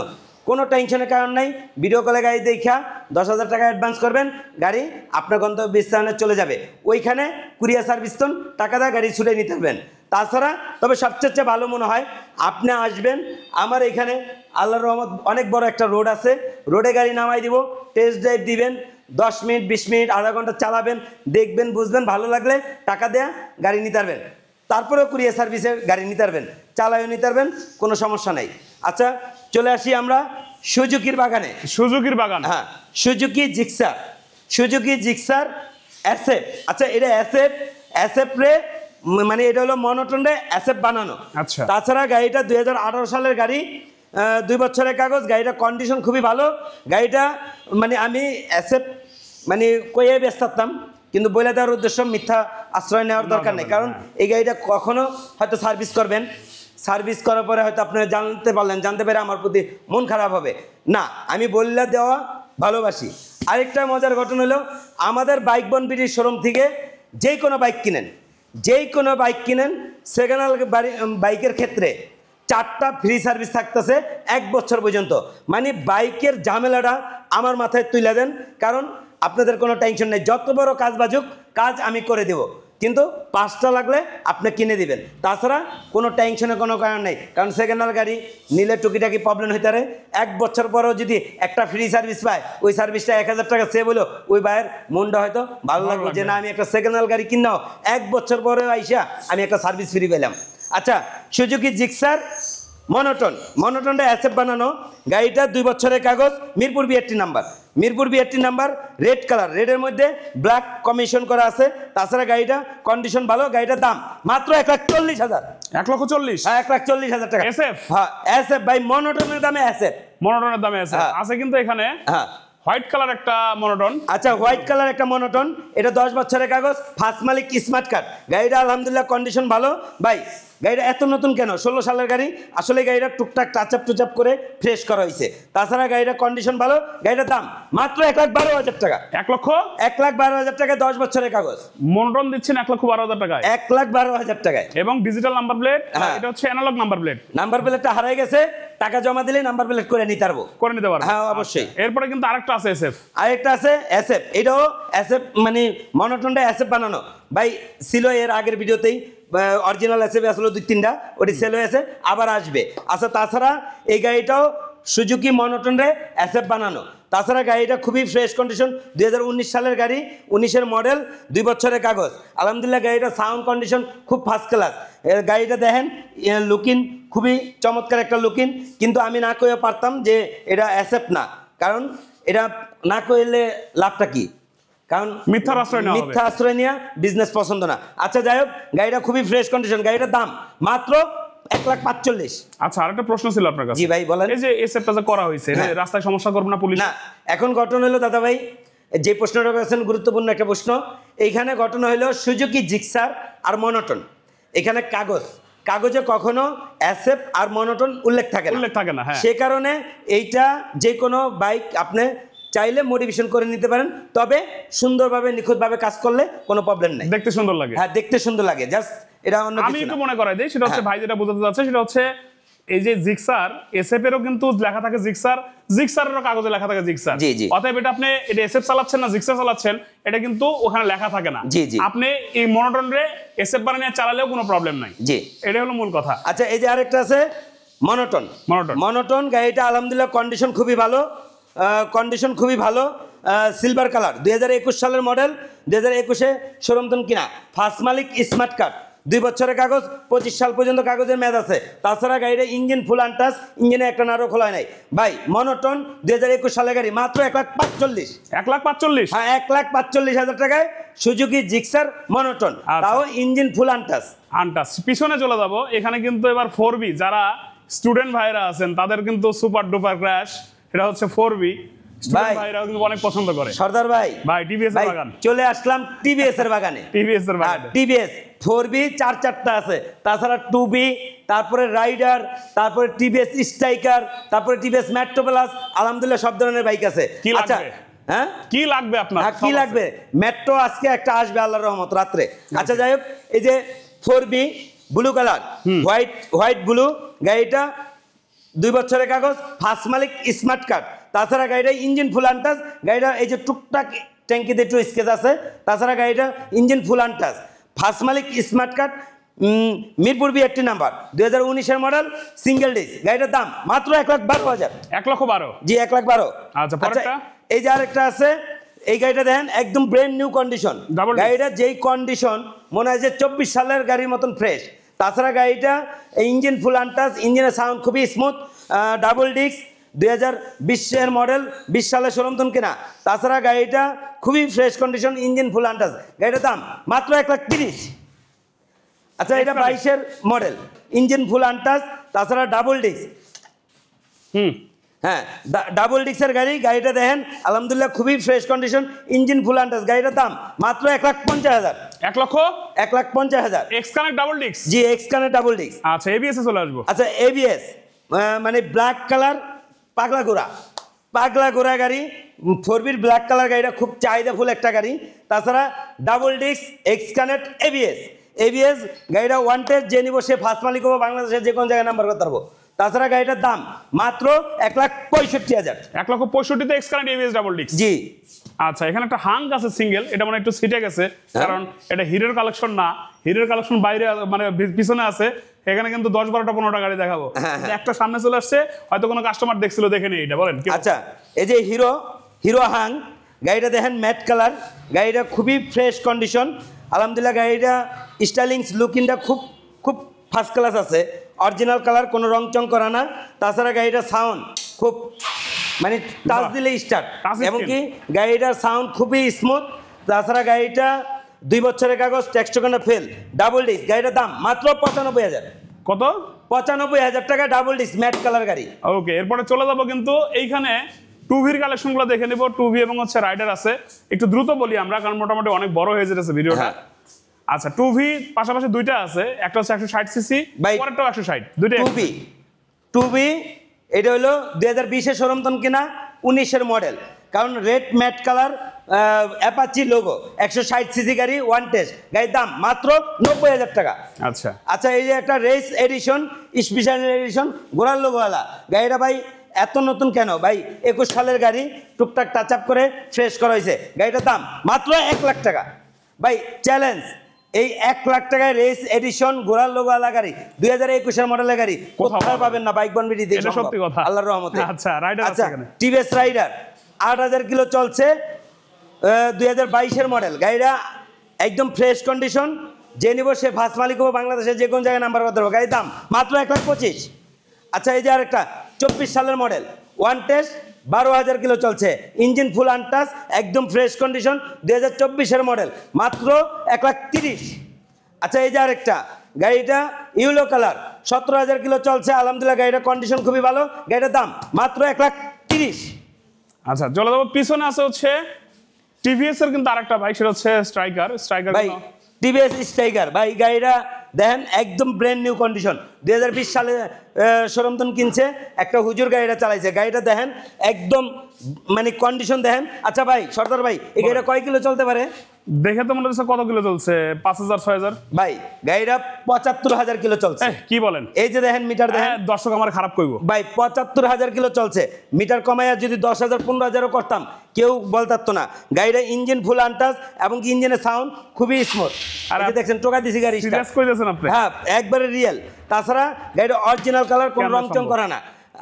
কোনো টেনশনের কারণ নাই, ভিডিও কলে গাড়ি দেখা 10,000 টাকা অ্যাডভান্স করবেন, গাড়ি আপনার গন্তব্যস্থানে চলে যাবে। ওইখানে কুরিয়ার সার্ভিস তো টাকা দেয় গাড়ি ছুটে নিতে পারবেন। তাছাড়া তবে সবচেয়ে ভালো মনে হয় আপনি আসবেন আমার এখানে, আল্লাহর রহমত অনেক বড় একটা রোড আছে, রোডে গাড়ি নামাই দিব, টেস্ট ড্রাইভ দিবেন, 10 মিনিট 20 মিনিট আধা ঘন্টা চালাবেন, দেখবেন বুঝবেন, ভালো লাগলে টাকা দেয়া গাড়ি নিতে পারবেন। তারপরেও কুরিয়ার সার্ভিসের গাড়ি নিতে পারবেন, চালাইও নিতে পারবেন, কোনো সমস্যা নেই। আচ্ছা চলে আসি আমরা সুজুকির বাগানে।
সুজুকির বাগান,
হ্যাঁ, সুজুকি জিক্সার, সুজুকি জিক্সার অ্যাসেপ। আচ্ছা এটা অ্যাসেপ রে মানে এটা হলো মনোটন রে অ্যাসেপ বানানো।
আচ্ছা।
তাছাড়া গাড়িটা 2018 সালের গাড়ি, 2 বছরের কাগজ, গাড়িটা কন্ডিশন খুবই ভালো। গাড়িটা মানে আমি অ্যাসেপ মানে কয়ে ব্যস্ত থাকতাম, কিন্তু বলে দেওয়ার উদ্দেশ্য মিথ্যা আশ্রয় নেওয়ার দরকার নেই। কারণ এই গাড়িটা কখনো হয়তো সার্ভিস করবেন, সার্ভিস করার পরে হয়তো আপনারা জানতে পেরে আমার প্রতি মন খারাপ হবে না, আমি বললে দেওয়া ভালোবাসি। আরেকটা মজার ঘটনা হলো আমাদের বাইক বন বিডির শোরুম থেকে যেই কোনো বাইক কিনেন সেকেন্ড হ্যান্ড বাইকের ক্ষেত্রে 4টা ফ্রি সার্ভিস থাকতেছে 1 বছর পর্যন্ত। মানে বাইকের ঝামেলাটা আমার মাথায় তুলে দেন, কারণ আপনাদের কোনো টেনশন নেই, যত বড় কাজ বাজুক কাজ আমি করে দেব, কিন্তু 5টা লাগলে আপনি কিনে দিবেন। তাছাড়া কোনো টেনশনের কোনো কারণ নেই, কারণ সেকেন্ড হ্যান্ড গাড়ি নিলে টুকিটাকি প্রবলেম হইতে পারে। 1 বছর পরেও যদি একটা ফ্রি সার্ভিস পায়, ওই সার্ভিসটা 1,000 টাকা সেভ হলো, ওই ভাইয়ের মনটা হয়তো ভালো লাগবে যে না আমি একটা সেকেন্ড হ্যান্ড গাড়ি কিনাও 1 বছর পরে আইসা আমি একটা সার্ভিস ফ্রি পেলাম। আচ্ছা সুজুকি জিক্সার মনোটনটা অ্যাসেপ বানানো, গাড়িটা 2 বছরের কাগজ, Mirpur B80 number, red colour, রেডের মধ্যে ব্ল্যাক কমিশন করা আছে। তাছাড়া গাড়িটা কন্ডিশন ভালো, গাড়িটার দাম মাত্র 1,40,000।
1,40,000?
হ্যাঁ 1,40,000 টাকা।
এসএফ?
হ্যাঁ এসএফ ভাই, মনোটনের দামে এসএফ,
মনোটনের দামে আছে।
হ্যাঁ।
আছে কিন্তু এখানে
হ্যাঁ
হোয়াইট কালার একটা মনোটন।
আচ্ছা হোয়াইট কালার একটা মনোটন, এটা 10 বছরের কাগজ, ফার্স্ট মালিক স্মার্ট কার্ড। গাড়িটা আলহামদুলিল্লাহ কন্ডিশন ভালো। ভাই গাড়িটা এত নতুন কেন? 16 সালের গাড়ি, আসলে গাড়িটা টুকটাক টাচ আপ করে ফ্রেশ করা হয়েছে। তাছাড়া গাড়িটা কন্ডিশন ভালো, গাড়িটার দাম মাত্র 1,12,000 টাকা। 1,12,000 টাকায় 10 বছরের কাগজ,
মনোটন দিচ্ছেন 1,12,000 টাকায়,
1,12,000 টাকায়।
এবং ডিজিটাল নাম্বার প্লেট,
হ্যাঁ।
এটা হচ্ছে অ্যানালগ নাম্বার প্লেট।
নাম্বার প্লেটটা হারাই গেছে, টাকা জমা দিলে নাম্বার প্লেট করে নিতে পারবো,
করে নিতে পারবো।
হ্যাঁ অবশ্যই।
এরপরে কিন্তু আরেকটা আছে এসএফ,
আরেকটা আছে এসএফ, এটাও এসএফ মানে মনোটনটা এসএফ বানানো। ভাই ছিল এর আগের ভিডিওতেই, অরিজিনাল এসএফ আসলে 2-3টা, ওটি সেল হয়েছে, আবার আসবে। আচ্ছা তাছাড়া এই গাড়িটাও সুজুকি মনোটনরে এসএফ বানানো। তাছাড়া গাড়িটা খুবই ফ্রেশ কন্ডিশন, 2019 সালের গাড়ি, 19-এর মডেল, 2 বছরের কাগজ। আলহামদুলিল্লাহ গাড়িটা সাউন্ড কন্ডিশন খুব ফার্স্ট ক্লাস। গাড়িটা দেখেন লুকিং খুবই চমৎকার একটা লুকিং, কিন্তু আমি না কইও পারতাম যে এটা এসএফ না, কারণ এটা না কইলে লাভটা কি, কারণ
মিথ্যার আশ্রয়
নিয়ে বিজনেস পছন্দ না। আচ্ছা যাই হোক, গাড়িটা খুবই ফ্রেশ কন্ডিশন, গাড়িটার দাম মাত্র 1,45,000।
আচ্ছা আরেকটা প্রশ্ন ছিল আপনার কাছে।
জি ভাই বলেন।
এই যে এসএফটা যে করা হয়েছে,
হ্যাঁ।
রাস্তায় সমস্যা করবে না পুলিশ?
না, এখন ঘটনা হলো দাদা ভাই, যে প্রশ্নটা করেছেন গুরুত্বপূর্ণ একটা প্রশ্ন। এইখানে ঘটনা হলো সুজুকি জিক্সার আর মনোটন, এখানে কাগজে কখনো এসএফ আর মনোটন উল্লেখ থাকে না,
হ্যাঁ।
সে কারণে এইটা যে কোনো বাইক আপনি চাইলে মডিফিকেশন করে নিতে পারেন, তবে সুন্দরভাবে নিখুঁতভাবে কাজ করলে কোনো প্রবলেম নেই,
দেখতে সুন্দর লাগে।
হ্যাঁ দেখতে সুন্দর লাগে, জাস্ট এটা অন্য
আমি
কিছু
একটু
না।
মনে করাই দিই, সেটা হচ্ছে
হ্যাঁ।
ভাই যেটা বোঝাতে যাচ্ছে সেটা হচ্ছে এই যে জিক্সার, এসএফ এরও কিন্তু লেখা থাকে জিক্সারেরও কাগজে লেখা থাকে জিক্সার।
জি, জি।
অতএব এটা আপনি এটা এসএফ চালাচ্ছেন না জিক্সার চালাচ্ছেন, এটা কিন্তু ওখানে লেখা থাকে না।
জি, জি।
আপনি এই মনোটন রে এসএফ বানিয়ে চালালেও কোনো প্রবলেম নাই।
জি,
এটা হলো মূল কথা।
আচ্ছা এই যে আরেকটা আছে মনোটন গাড়িটা আলহামদুলিল্লাহ কন্ডিশন খুবই ভালো, সিলভার কালার, 2021 সালের মডেল, 2021-এ শোরুম কিনা, ফার্স্ট মালিক স্মার্ট কার্ড, 2 বছরের কাগজ, 25 সাল পর্যন্ত কাগজের মেয়াদ আছে। তাছাড়া গাড়িটা ইঞ্জিন ফুল আনটাচ, ইঞ্জিনে একটা নাড়ও খোলা নাই ভাই। মনোটন 2021 সালের গাড়ি, মাত্র 1,45,000।
1,45,000?
হ্যাঁ, 1,45,000 টাকায় সুজুকি জিক্সার মনোটন, তাও ইঞ্জিন ফুল আনটাচ।
আনটাচ। পিছনে চলে যাব, এখানে কিন্তু এবার 4B যারা স্টুডেন্ট ভাইরা আছেন তাদের কিন্তু সুপার ডুপার ক্র্যাশ, এটা হচ্ছে 4B। স্টুডেন্ট ভাইরা কিন্তু অনেক পছন্দ করে।
সর্দার ভাই
টিভিএস এর বাগান,
চলে আসলাম টিভিএস এর বাগানে।
টিভিএস এর বাগান,
টিভিএস 4B 4টা আছে, তাছাড়া 2B, তারপরে রাইডার, তারপরে টিভিএস স্ট্রাইকার, তারপরে টিভিএস মেট্রো প্লাস, আলহামদুলিল্লাহ সব ধরনের বাইক আছে।
কি লাগবে?
হ্যাঁ,
কি লাগবে আপনার?
কি লাগবে? মেট্রো আজকে একটা আসবে আল্লাহর রহমত রাত্রে। আচ্ছা যাই হোক, এই যে 4B blue colour, white blue গাড়িটা, 2 বছরের কাগজ, ফার্স্ট মালিক, স্মার্ট কার্ড। তাছাড়া গাড়িটা ইঞ্জিন ফুল আনটাচ, গাড়িটা এই যে টুকটাক ট্যাঙ্কিতে একটু স্কেচ আছে। তাছাড়া গাড়িটা ইঞ্জিন ফুল আনটাচ, ফার্স্ট মালিক, smart card, Mirpur B80 number, 2019-এর মডেল, সিঙ্গেল ডিস্ক। গাড়িটার দাম মাত্র 1,12,000।
1,12,000?
জি, 1,12,000।
আচ্ছা, পরেরটা?
এই যে আরেকটা আছে, এই গাড়িটা দেখেন একদম ব্র্যান্ড নিউ কন্ডিশন। গাড়িটা যেই কন্ডিশন মনে হয় যে 24 সালের গাড়ির মতন ফ্রেশ। তাছাড়া গাড়িটা ইঞ্জিন ফুল আনটাচ, ইঞ্জিনের সাউন্ড খুবই স্মুথ, ডাবল ডিস্ক, 2020-এর মডেল, 20 সালে শোরুম কেনা। তাছাড়া গাড়িটা খুবই fresh condition, engine full untouch. গাড়িটার দাম মাত্র 1,30,000। আচ্ছা, এটা 22-এর মডেল, ইঞ্জিন ফুল আনটাচ, তাছাড়া ডাবল ডিস্ক। হ্যাঁ, ডাবল ডিস্কের গাড়ি। গাড়িটা দেখেন আলহামদুলিল্লাহ খুবই fresh condition, engine full untouch. গাড়িটার দাম মাত্র 1,50,000। 1,50,000।
X connect double disc?
জি, এক্স কানেক্ট ডাবল ডিস্ক।
আচ্ছা, এবিএস এ চলে আসবো।
আচ্ছা, এবিএস মানে ব্ল্যাক কালার, পাগলা ঘোড়া গাড়ি। 4B ব্ল্যাক কালার গাড়িটা খুব চাহিদাফুল একটা গাড়ি। তাছাড়া double disk, x connect, ABS গাড়িটা ওয়ান টেস্ট, যে নিব সে ফার্স্ট মালিক হবো, বাংলাদেশের যে কোনো জায়গায় নাম্বার করতে পারবো। তাছাড়া গাড়িটার দাম মাত্র 1,65,000।
1,65,000-তে X connect ABS double disc?
জি।
আচ্ছা, এখানে একটা হাঙ্ক আছে সিঙ্গেল, এটা মানে একটু সিটে গেছে, কারণ এটা হিরোর কালেকশন না। হিরোর কালেকশন বাইরে মানে পিছনে আছে। এখানে কিন্তু 10, 12টা 15টা গাড়ি দেখাবো। একটা সামনে চলে আসছে, হয়তো কোনো কাস্টমার দেখছিল, দেখে নেই এটা। বলেন।
আচ্ছা, এই যে হিরো হাং গাড়িটা দেখেন, ম্যাট কালার। গাড়িটা খুবই ফ্রেশ কন্ডিশন আলহামদুলিল্লাহ। গাড়িটা স্টাইলিংস লুকিংটা খুব ফার্স্ট ক্লাস আছে, অরিজিনাল কালার, কোনো রং চং করা না। তাছাড়া গাড়িটার সাউন্ড খুব মানে টাচ দিলে স্টার্ট, এবং কি গাড়িটার সাউন্ড খুবই স্মুথ। তাছাড়া গাড়িটা 2 বছরের কাগজ, tax token fail, double disc. গাড়িটার দাম মাত্র 95,000।
কত?
95,000 টাকা, ডাবল ডিস্ক, ম্যাট কালার গাড়ি।
ওকে, এরপরে চলে যাবো কিন্তু এইখানে 2Vর কালেকশনগুলো দেখে নেব। 2V এবং হচ্ছে রাইডার আছে, একটু দ্রুত বলি আমরা, কারণ মোটামুটি অনেক বড় হয়ে যেতেছে ভিডিওটা। আচ্ছা, 2V পাশাপাশি দুইটা আছে, একটা হচ্ছে 160 সিসি, পরেরটাও 160, দুইটা
2V এটা হলো 2020-এর শোরুম কিনা, 19-এর মডেল। কারণ red matte colour, Apache logo, 160 CC গাড়ি, ওয়ান টেস্ট। গাড়ির দাম মাত্র 90,000 টাকা। আচ্ছা, এই যে একটা রেস এডিশন, স্পেশাল এডিশন, গোড়ার লোগোওয়ালা গাড়িটা ভাই এত নতুন কেন ভাই? 21 সালের গাড়ি, টুকটাক টাচ আপ করে ফ্রেশ করা হয়েছে। গাড়িটার দাম মাত্র 1 লাখ টাকা। ভাই চ্যালেঞ্জ, এই 1 লাখ টাকায় রেস এডিশন গোড়ার লোগোওয়ালা গাড়ি, 2021-এর মডেলের গাড়ি কোথাও পাবেন না বাইক বনবিডি দিয়ে,
সত্যি কথা,
আল্লাহর রহমতে।
আচ্ছা, রাইডার আছে এখানে,
টিভিএস রাইডার 8,000 কিলো চলছে, 2022-এর মডেল। গাড়িটা একদম ফ্রেশ কন্ডিশন, যে নিব সে ফার্স্ট মালিক হবো, বাংলাদেশের যে কোনো জায়গায় নাম্বার করতে হবে। গাড়ির দাম মাত্র 1,25,000। আচ্ছা, এই যে আরেকটা 24 সালের মডেল, ওয়ান টেস্ট, 12,000 কিলো চলছে, ইঞ্জিন ফুল আনটাচ, একদম ফ্রেশ কন্ডিশন, 2024-এর মডেল, মাত্র 1,30,000। আচ্ছা, এই যে আরেকটা গাড়িটা ইউলো কালার, 17,000 কিলো চলছে আলহামদুলিল্লাহ। গাড়িটার কন্ডিশন খুবই ভালো। গাড়িটার দাম মাত্র 1,30,000।
আচ্ছা, চলে যাবো পিছনে আছে হচ্ছে টিভিএস এর কিন্তু আরেকটা বাইক, সেটা হচ্ছে স্ট্রাইকার
ভাই। টিভিএস স্ট্রাইকার ভাই, গাড়িটা দেখেন একদম ব্র্যান্ড নিউ কন্ডিশন, 2020 সালে শোরুম কিনছে, একটা হুজুর গাড়িটা চালাইছে। গাড়িটা দেখেন একদম মানে কন্ডিশন দেখেন। আচ্ছা ভাই, সর্দার ভাই, এই গাড়িটা কয় কিলো চলতে পারে?
দেখে তো মনে হচ্ছে কত কিলো চলছে, 5,000 6,000?
ভাই গাড়িটা 75,000 কিলো চলছে।
কি বলেন?
এই যে দেখেন মিটার দেখেন,
দর্শক আমার খারাপ কইব
ভাই, 75,000 কিলো চলছে। মিটার কমাইয়া যদি 10,000 15,000ও করতাম কেউ বলতারতো না। গাড়িটা ইঞ্জিন ফুল আনটাচ, এবং কি ইঞ্জিনের সাউন্ড খুবই স্মুথ। আর দেখছেন টোকা দিছি গাড়ি,
সিরিয়াস কইতেছেন আপনি?
হ্যাঁ, একবারে রিয়েল। তাছাড়া গাড়িটা অরিজিনাল কালার, কোনো রং চং করা না।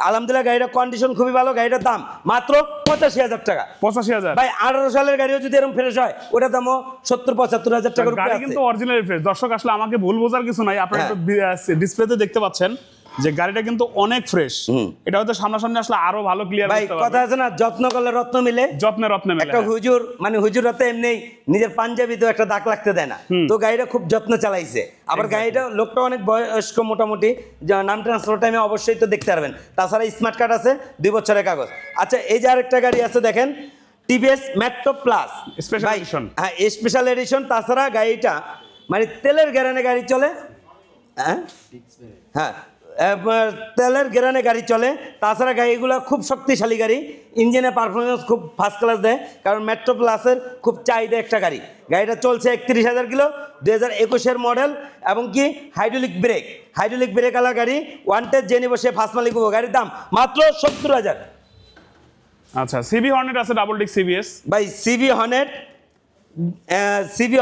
আলহামদুলিল্লাহ গাড়িটার কন্ডিশন খুবই ভালো, গাড়িটার দাম মাত্র 85,000 টাকা।
85,000
ভাই 18 সালের গাড়িও যদি এরকম ফ্রেশ হয় ওটার দামও 70-75,000 টাকার উপরে
গাড়ি
আছে।
কিন্তু অরিজিনাল ফ্রেশ। দর্শক আসলে আমাকে ভুল বোঝার কিছু নাই, আপনারা একটু ডিসপ্লেতে দেখতে পাচ্ছেন যে গাড়িটা কিন্তু অনেক ফ্রেশ। এটা হয়তো সামনাসামনি আসলে আরো ভালো ক্লিয়ার
ভাই
করতে
কথা
পারবে।
আছে না, যত্ন করলে রত্ন মিলে।
যত্নে রত্নে মেলে।
একটা হুজুর মানে হুজুরতে এমনি নিজের পাঞ্জাবিতেও একটা দাগ লাগতে দেয় না, তো গাড়িটা খুব যত্ন চালাইছে। আবার গাড়িটা লোকটা অনেক বয়স্ক মোটামুটি, নাম ট্রান্সফার টাইমে অবশ্যই তো দেখতে পারবেন। তাছাড়া স্মার্ট কার্ড আছে, 2 বছরের কাগজ। আচ্ছা এই যে আরেকটা গাড়ি আছে দেখেন, TVS metro plus
Special edition।
হ্যাঁ স্পেশাল এডিশন। তাছাড়া গাড়িটা মানে তেলের গ্যারানে গাড়ি চলে, হ্যাঁ তেলের গ্যারানে গাড়ি চলে। তাছাড়া গাড়িগুলো খুব শক্তিশালী গাড়ি, ইঞ্জিনের পারফরমেন্স খুব ফার্স্ট ক্লাস দেয়, কারণ মেট্রো প্লাসের খুব চাহিদা একটা গাড়ি। গাড়িটা চলছে 31,000 কিলো, 2021-এর মডেল, এবং কি হাইড্রোলিক ব্রেক আলা গাড়ি। ওয়ান টেস্ট জেনে বসে ফার্স্ট মালিক হবো। গাড়ির দাম মাত্র 70,000।
আচ্ছা সিবি হর্নেট আছে, ডাবল ডিস্ক সিবিএস।
ভাই CB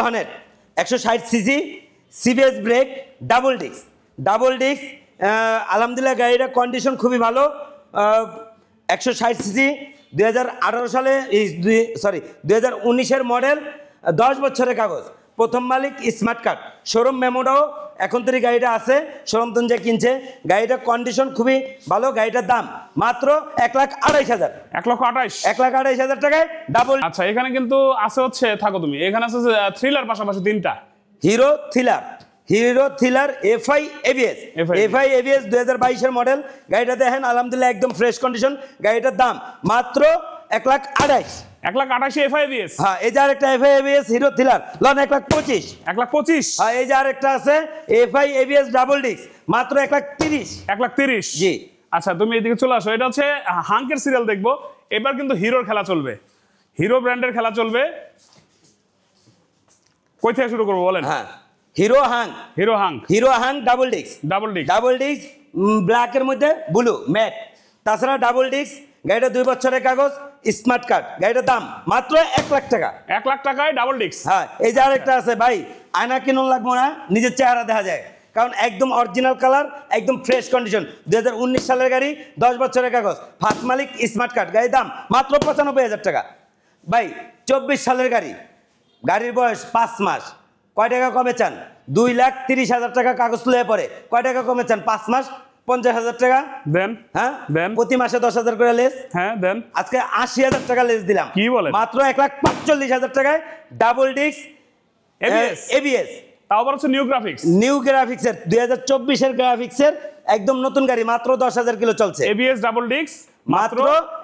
Hornet 160 CC, CBS brake, double disc. আলহামদুলিল্লাহ গাড়িটার কন্ডিশন খুবই ভালো। 160 সিসি, 2018 সালে 2019-এর মডেল, 10 বছরের কাগজ, প্রথম মালিক, স্মার্ট কার্ড, শোরুম মেমোটাও এখন তৈরি গাড়িটা আছে, শোরুম তুন যে কিনছে। গাড়িটার কন্ডিশন খুবই ভালো। গাড়িটার দাম মাত্র 1,28,000।
1,28,000
টাকায় ডাবল।
আচ্ছা এখানে কিন্তু আছে হচ্ছে, থাকো তুমি, এখানে আছে থ্রিলার পাশাপাশি 3টা
হিরো থ্রিলার এফআই এবিএস 2022-এর মডেল। গাড়িটা দেখেন আলহামদুলিল্লাহ একদম ফ্রেশ কন্ডিশন। গাড়িটার দাম মাত্র 1,28,000।
1,28,000 এফআইবিএস।
হ্যাঁ এই যে আরেকটা FI ABS Hero Thriller, loan 1,25,000।
1,25,000।
হ্যাঁ এই যে আরেকটা আছে এফআই এবিএস ডাবল ডিস্ক, মাত্র 1,30,000।
1,30,000
জি।
আচ্ছা তুমি এদিকে চলে আসো, এটা হচ্ছে হাঙ্কের সিরিয়াল দেখবো। এবার কিন্তু হিরোর খেলা চলবে, হিরো ব্র্যান্ডের খেলা চলবে। কই থেকে শুরু করবো বলেন?
হ্যাঁ হিরো হাং ডাবল ডিস্ক ব্ল্যাকের মধ্যে ব্লু ম্যাট। তাছাড়া ডাবল ডিস্ক, গাড়িটা 2 বছরের কাগজ, স্মার্ট কার্ড। গাড়িটার দাম মাত্র 1,00,000 টাকা।
1,00,000 টাকায় ডাবল ডিস্ক।
হ্যাঁ এই যে আরেকটা আছে ভাই, আয়না কিনুন লাগবো না, নিজের চেহারা দেখা যায়, কারণ একদম অরিজিনাল কালার, একদম ফ্রেশ কন্ডিশন, 2019 সালের গাড়ি, 10 বছরের কাগজ, ফার্স্ট মালিক, স্মার্ট কার্ড। গাড়ির দাম মাত্র 95,000 টাকা। ভাই 24 সালের গাড়ি, গাড়ির বয়স 5 মাস, কয় টাকা কমে চান? 2,30,000 টাকা কাগজ তুলে পরে কয় টাকা কমে চান? 5 মাস 50,000 টাকা
দেন।
হ্যাঁ
দেন।
প্রতি মাসে 10,000 করে লেস।
হ্যাঁ দেন।
আজকে 80,000 টাকা লেস দিলাম।
কি বলেন?
মাত্র 1,45,000 টাকায় ডাবল ডিস্ক এবিএস।
তাও আবার হচ্ছে
নিউ গ্রাফিক্সের 2024-এর গ্রাফিক্সের একদম নতুন গাড়ি, মাত্র 10,000 কিলো চলছে।
এবিএস ডাবল ডিস্ক
মাত্র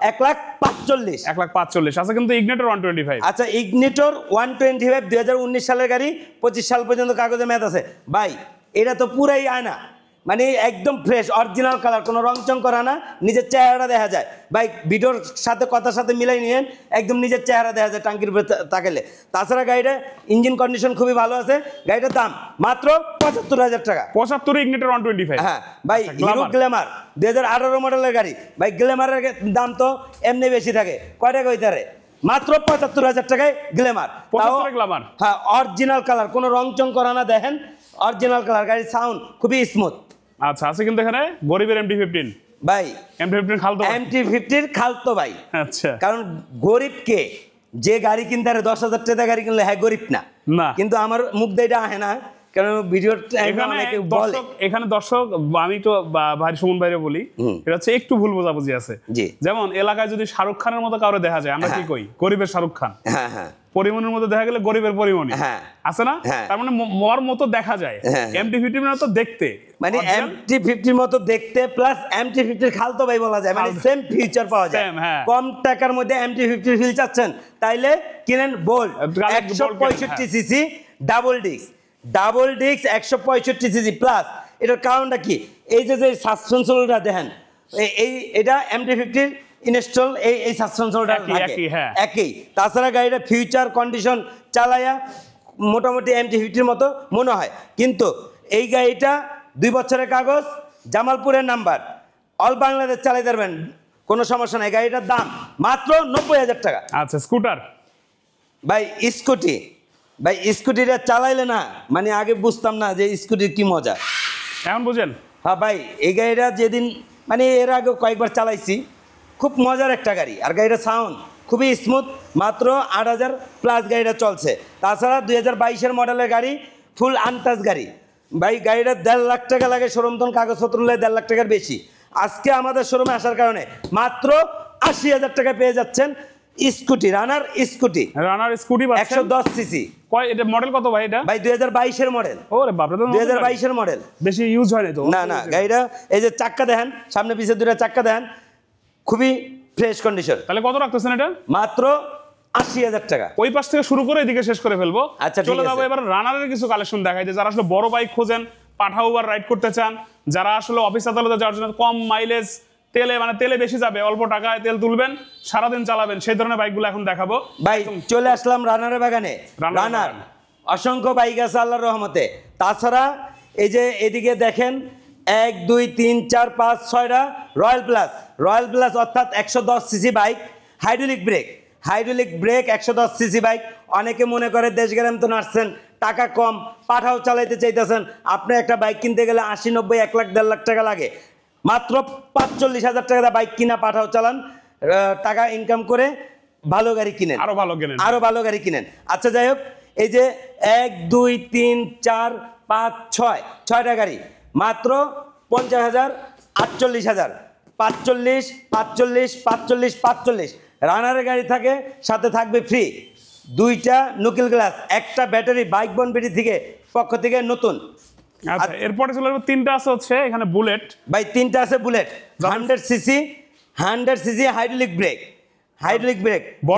1,45,000।
1,45,000 আছে কিন্তু ইগনিটর 125।
আচ্ছা ইগনিটর 125 2019 সালের গাড়ি, 25 সাল পর্যন্ত কাগজে মেয়াদ আছে। ভাই এটা তো পুরাই আয়না, মানে একদম ফ্রেশ অরিজিনাল কালার, কোনো রংচং করা না, নিজের চেহারাটা দেখা যায়। ভাই ভিডিওর সাথে কথার সাথে মিলাই নিয়েন, একদম নিজের চেহারা দেখা যায় টাঙ্কির উপরে তাকালে। তাছাড়া গাড়িটা ইঞ্জিন কন্ডিশন খুবই ভালো আছে। গাড়িটার দাম মাত্র 75,000 টাকা।
75 ইগনিটর 125।
হ্যাঁ ভাই হিরো গ্ল্যামার 2018 মডেলের গাড়ি। ভাই গ্ল্যামারের দাম তো এমনি বেশি থাকে, কয় টাকা হইতে পারে? মাত্র 75,000 টাকায় গ্ল্যামার।
75 গ্ল্যামার।
হ্যাঁ অরিজিনাল কালার, কোনো রংচং করা না, দেখেন অরিজিনাল কালার। গাড়ির সাউন্ড খুবই স্মুথ।
আচ্ছা আছে কিন্তু এখানে গরিবের MT-15।
ভাই
MT-15 খালতো,
MT-15 খালতো ভাই।
আচ্ছা
কারণ গরিব কে, যে গাড়ি কিনতে পারে 10,000 টাকা গাড়ি কিনলে হ্যাঁ গরিব না, কিন্তু আমার মুখ দিয়ে আহে না, কারণ ভিডিওর
এখানে দর্শক, আমি তো ভাই সুমন ভাইরে বলি, এটা হচ্ছে একটু ভুল বোঝাবুঝি আছে। যেমন এলাকায় যদি শাহরুখ খানের মতো কাউরে দেখা যায়, আমরা কি কই? গরিবের শাহরুখ খান।
হ্যাঁ হ্যাঁ।
পরিমণির মধ্যে দেখা গেলে গরিবের পরিমণি আছে না, তার মানে মর মতো দেখা যায়। MT-15 তো দেখতে,
মানে MT-15 মতো দেখতে প্লাস MT-15 খালতো ভাই বলা যায়, মানে সেম ফিচার পাওয়া যায়। কম টাকার মধ্যে MT-15 ফিল চাচ্ছেন তাইলে কিনেন bolt 165 CC double disc 165 CC plus. এটার কারণটা কি? এই যে সাসপেনশনটা দেখেন, এটা MT-15 ইনস্টল, এই সাসপেনশনটা একই। তাছাড়া গাড়িটা ফিউচার কন্ডিশন চালায়া মোটামুটি MT-15 মতো মনে হয়, কিন্তু এই গাড়িটা 2 বছরের কাগজ, জামালপুরের নাম্বার, অল বাংলাদেশ চালাই পারবেন, কোনো সমস্যা নাই। গাড়িটার দাম মাত্র 90,000 টাকা।
আচ্ছা স্কুটার
ভাই স্কুটিটা চালাইলে না, মানে আগে বুঝতাম না যে স্কুটির কি মজা,
এখন বুঝেন।
হ্যাঁ ভাই এই গাড়িটা যেদিন মানে এর আগে কয়েকবার চালাইছি, খুব মজার একটা গাড়ি। আর গাড়িটা সাউন্ড খুবই স্মুথ, মাত্র 8,000 প্লাস গাড়িটা চলছে। তাছাড়া 2022-এর মডেলের গাড়ি, ফুল আনটাচ গাড়ি ভাই। গাড়িটা 1.5 লাখ টাকা লাগে শোরুম তখন, কাগজপত্র হলে 1.5 লাখ টাকার বেশি। আজকে আমাদের শোরুমে আসার কারণে মাত্র 80,000 টাকা পেয়ে যাচ্ছেন scooty, Runner scooty,
Runner scooty
110 CC.
কয় এটা মডেল কত ভাই এটা?
ভাই 2022-এর মডেল।
ওরে বাপ রে, তো
2022-এর মডেল,
বেশি ইউজ হয়নি তো?
না না। গাড়িটা এই যে চাক্কা দেখেন, সামনে পিছে দুটো চাক্কা দেখেন, খুবই ফ্রেশ কন্ডিশন।
তাহলে কত রাখতেছেন এটা?
মাত্র 80,000 টাকা।
ওই পাশ থেকে শুরু করে এদিকে শেষ করে ফেলবো।
আচ্ছা, ঠিক
চলে
আছে।
যাবো এবার রানারের কিছু কালেকশন দেখাই, যে যারা আসলে বড় বাইক খোঁজেন, পাঠাও বা রাইড করতে চান, যারা আসলে অফিস আদালতে যাওয়ার জন্য কম মাইলেজ, তেলে বেশি যাবে, অল্প টাকায় তেল তুলবেন, সারাদিন চালাবেন, সেই ধরনের বাইকগুলো এখন দেখাবো।
ভাই চলে আসলাম রানারের বাগানে।
রানারের
রানার
বাগান।
অসংখ্য বাইক আছে আল্লাহর রহমতে। তাছাড়া এই যে এদিকে দেখেন 1 2 3 4 5 6টা রয়্যাল প্লাস অর্থাৎ 110 CC bike, hydraulic break 110 CC bike. অনেকে মনে করে দেশ গ্রাম তো নাচছেন, টাকা কম, পাঠাও চালাইতে চাইতেছেন। আপনি একটা বাইক কিনতে গেলে 80 90 1 লাখ 1.5 লাখ টাকা লাগে। মাত্র 45,000 টাকা বাইক কিনা, পাঠাও চালান, টাকা ইনকাম করে ভালো গাড়ি কিনেন,
আরো ভালো গাড়ি কিনেন।
আচ্ছা যাই হোক, এই যে 1 2 3 4 5 6টা গাড়ি, মাত্র 50,000, 48,000, 45 রানারের গাড়ি থাকে, সাথে থাকবে ফ্রি 2টা নুকিল গ্লাস, একটা ব্যাটারি, বাইক বনবিডি থেকে পক্ষ থেকে নতুন।
আচ্ছা, এরপরে চলে যাবো, 3টা আছে হচ্ছে এখানে বুলেট।
ভাই 3টা আছে bullet, 100 CC hydraulic break.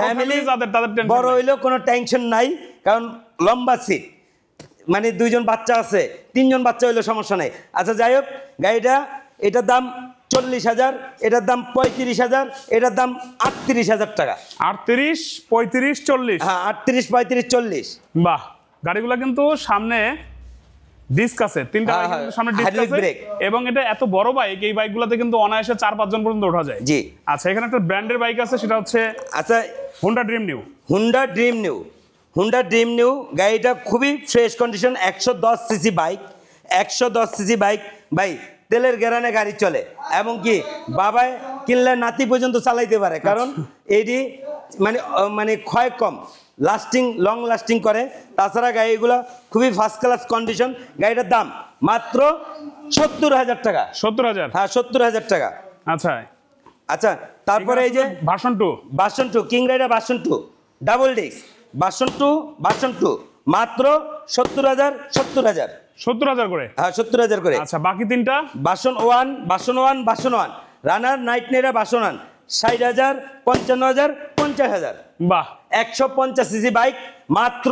Family
তাদের টেনশন
বড়
নাই।
হইলেও কোনো টেনশন নাই, কারণ লম্বা সিট, মানে 2জন বাচ্চা আছে, 3জন বাচ্চা হইলেও সমস্যা নাই। আচ্ছা যাই হোক, গাড়িটা এটার দাম 40,000, এটার দাম 35,000, এটার দাম 38,000 টাকা।
38 35 40।
হ্যাঁ, 38 35 40।
বাহ, গাড়িগুলো কিন্তু সামনে ডিস্ক আছে, 3টা
হ্যাঁ,
বাইক কিন্তু
হ্যাঁ,
সামনে ডিস্ক
hydraulic
আছে,
brake।
এবং এটা এত বড় বাইক, এই বাইকগুলোতে কিন্তু অনায়াসে 4-5 জন পর্যন্ত ওঠা যায়।
জি।
আচ্ছা, এখানে একটা ব্র্যান্ডের বাইক আছে, সেটা হচ্ছে
আচ্ছা,
Honda dream new.
Honda dream new গাড়িটা খুবই fresh condition, 110 CC bike, 110 CC bike. ভাই তেলের গ্যারানে গাড়ি চলে, এবং কি বাবায় কিনলে নাতি পর্যন্ত চালাইতে পারে, কারণ এটি মানে ক্ষয় কম, লং লাস্টিং করে। তাছাড়া গাড়িগুলো খুবই ফার্স্ট ক্লাস কন্ডিশন। গাড়িটার দাম মাত্র 70,000 টাকা।
70,000?
হ্যাঁ, 70,000 টাকা। আচ্ছা, তারপরে এই যে
version
2 King Rider version 2 double disc version 2 মাত্র 70,000
করে।
হ্যাঁ, 70,000 করে।
আচ্ছা, বাকি 3টা
ভার্সন 1 রানার নাইট নেরা ভার্সন 1 60,000, 55,000, 50,000।
বাহ,
150 সিসি বাইক, মাত্র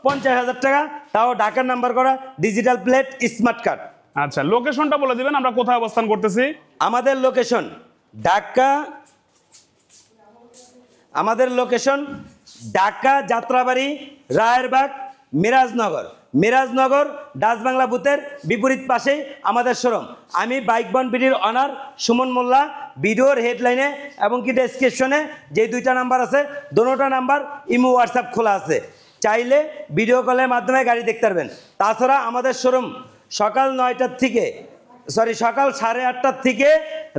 50,000 টাকা, তাও ঢাকার নাম্বার করা, ডিজিটাল প্লেট, স্মার্ট কার্ড।
আচ্ছা, লোকেশনটা বলে দিবেন, আমরা কোথায় অবস্থান করতেছি?
আমাদের ঢাকা যাত্রাবাড়ি, রায়েরবাগ, মিরাজনগর ডাচবাংলা বুথের বিপরীত পাশেই আমাদের শোরুম। আমি বাইক বন বিডির অনার সুমন মোল্লা। ভিডিওর হেডলাইনে এবং কি ডেসক্রিপশনে যে 2টা নাম্বার আছে, দোনোটা নাম্বার ইমো হোয়াটসঅ্যাপ খোলা আছে, চাইলে ভিডিও কলের মাধ্যমে গাড়ি দেখতে পারবেন। তাছাড়া আমাদের শোরুম সকাল 8:30 থেকে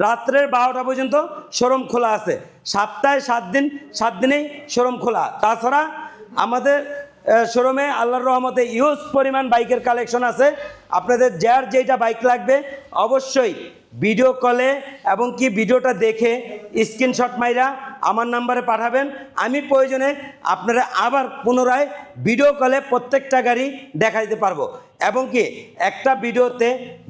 রাত্রের 12টা পর্যন্ত শোরুম খোলা আছে। সপ্তাহে 7 দিনেই শোরুম খোলা। তাছাড়া আমাদের শোরুমে আল্লাহর রহমতে ইউজ পরিমাণ বাইকের কালেকশন আছে। আপনাদের যার যেটা বাইক লাগবে অবশ্যই ভিডিও কলে এবং কি ভিডিওটা দেখে স্ক্রিনশট মাইরা আমার নাম্বারে পাঠাবেন। আমি প্রয়োজনে আপনারা আবার পুনরায় ভিডিও কলে প্রত্যেকটা গাড়ি দেখা দিতে পারবো। এবং কি একটা ভিডিওতে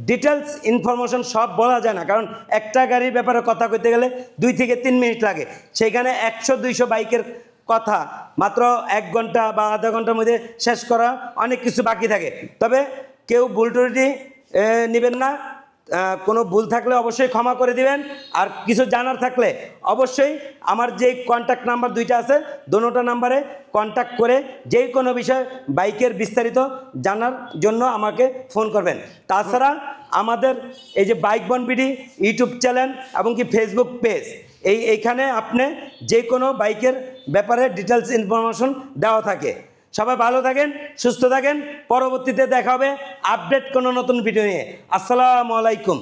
ডিটেলস ইনফরমেশন সব বলা যায় না, কারণ একটা গাড়ির ব্যাপারে কথা কইতে গেলে 2 থেকে 3 মিনিট লাগে। সেইখানে 100-200 বাইকের কথা মাত্র 1 ঘন্টা বা আধা ঘন্টার মধ্যে শেষ করা অনেক কিছু বাকি থাকে। তবে কেউ ভুল ত্রুটি নেবেন না, কোনো ভুল থাকলে অবশ্যই ক্ষমা করে দিবেন। আর কিছু জানার থাকলে অবশ্যই আমার যে কন্ট্যাক্ট নাম্বার 2টা আছে, দোনোটা নাম্বারে কন্ট্যাক্ট করে যে কোনো বিষয় বাইকের বিস্তারিত জানার জন্য আমাকে ফোন করবেন। তাছাড়া আমাদের এই যে বাইক বন বিডি ইউটিউব চ্যানেল এবং কি ফেসবুক পেজ, এইখানে আপনি যে কোনো বাইকের ব্যাপারে ডিটেলস ইনফরমেশন দেওয়া থাকে। সবাই ভালো থাকেন, সুস্থ থাকেন। পরবর্তীতে দেখা হবে আপডেট কোনো নতুন ভিডিও নিয়ে। আসসালামু আলাইকুম।